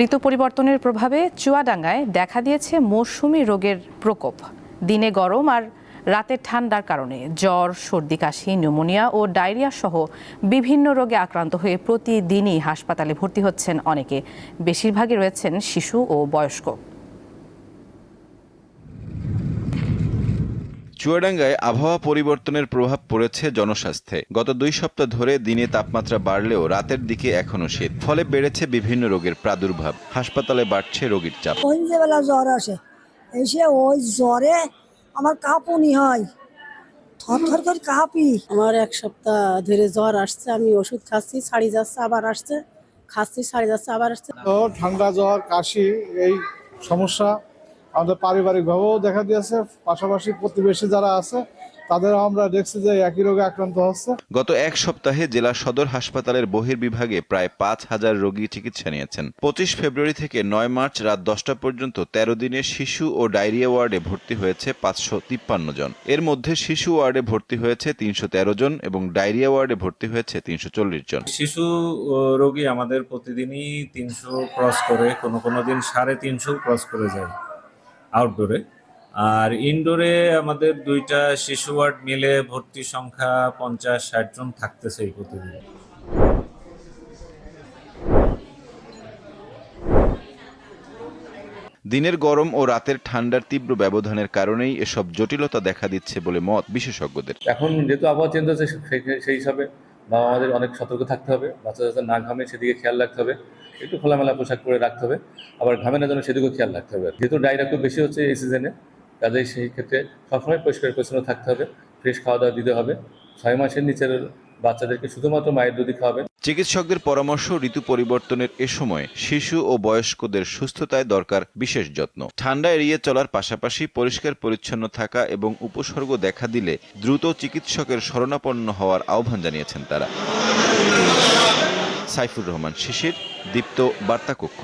ঋতু পরিবর্তনের প্রভাবে চুয়াডাঙ্গায় দেখা দিয়েছে মৌসুমী রোগের প্রকোপ। দিনে গরম আর রাতে ঠান্ডার কারণে জ্বর, সর্দি, কাশি, নিউমোনিয়া ও ডায়রিয়া সহ বিভিন্ন রোগে আক্রান্ত হয়ে প্রতিদিনই হাসপাতালে ভর্তি হচ্ছেন অনেকে। বেশিরভাগই রয়েছেন শিশু ও বয়স্ক। চুয়াডাঙ্গায় আবহাওয়া পরিবর্তনের প্রভাব পড়েছে জনস্বাস্থ্যে। গত 2 সপ্তাহ ধরে দিনে তাপমাত্রা বাড়লেও রাতের দিকে এখনো শীত, ফলে বেড়েছে বিভিন্ন রোগের প্রাদুর্ভাব। হাসপাতালে বাড়ছে রোগীর চাপ। সন্ধ্যেবেলা জ্বর আসে, এসে ওই জ্বরে আমার কাঁপুনি হয়, থরথর করে কাঁপি। আমার 1 সপ্তাহ ধরে জ্বর আসছে, আমি ওষুধ খাচ্ছি, ছাড়ি যাচ্ছে, আবার আসছে, খাচ্ছি, ছাড়ি যাচ্ছে, আবার আসছে। তো ঠান্ডা, জ্বর, কাশি এই সমস্যা আমাদের পারিবারিকভাবেও দেখা দিয়েছে। পাশাপাশি প্রতিবেশী যারা আছে তাদেরও আমরা দেখছি যে একই রোগে আক্রান্ত হচ্ছে। গত 1 সপ্তাহে জেলা সদর হাসপাতালের বহির্বিভাগে প্রায় 5000 রোগী চিকিৎসা নিয়েছেন। 25 ফেব্রুয়ারি থেকে 9 মার্চ রাত 10টা পর্যন্ত 13 দিনে শিশু ও ডায়রিয়া ওয়ার্ডে ভর্তি হয়েছে 553 জন। এর মধ্যে শিশু ওয়ার্ডে ভর্তি হয়েছে 313 জন এবং ডায়রিয়া ওয়ার্ডে ভর্তি হয়েছে 340 জন। শিশু রোগী আমাদের প্রতিদিনই 300 ক্রস করে, কোনো দিন 350 ক্রস করে যায় আউটডোরে। আর ইনডোরে আমাদের 2টা শিশু ওয়ার্ড মিলে ভর্তি সংখ্যা 50-60 জন থাকতেছে এই প্রতিদিন। দিনের গরম ও রাতের ঠান্ডার তীব্র ব্যবধানের কারণেই এসব জটিলতা দেখা দিচ্ছে বলে মত বিশেষজ্ঞদের। এখন যেহেতু আবহাওয়া চেঞ্জ হচ্ছে, সেই হিসাবে আমাদের অনেক সতর্ক থাকতে হবে। বাচ্চা যাতে না ঘামে সেদিকে খেয়াল রাখতে হবে, একটু খোলামেলা পোশাক পরে রাখতে হবে, আবার ঘামে না যেন সেদিকেও খেয়াল রাখতে হবে। যেহেতু ডায়রিয়া খুব বেশি হচ্ছে এই সিজনে, কাজেই সেই ক্ষেত্রে সবসময় পরিষ্কার পরিচ্ছন্ন থাকতে হবে, ফ্রেশ খাওয়া দাওয়া দিতে হবে। 6 মাসের নিচের বাচ্চাদেরকে শুধুমাত্র মায়ের দুধই খাওয়াবেন। চিকিৎসকদের পরামর্শ, ঋতু পরিবর্তনের এ সময় শিশু ও বয়স্কদের সুস্থতায় দরকার বিশেষ যত্ন। ঠান্ডা এড়িয়ে চলার পাশাপাশি পরিষ্কার পরিচ্ছন্ন থাকা এবং উপসর্গ দেখা দিলে দ্রুত চিকিৎসকের শরণাপন্ন হওয়ার আহ্বান জানিয়েছেন তারা। সাইফুর রহমান শিশির, দীপ্ত বার্তা কক্ষ।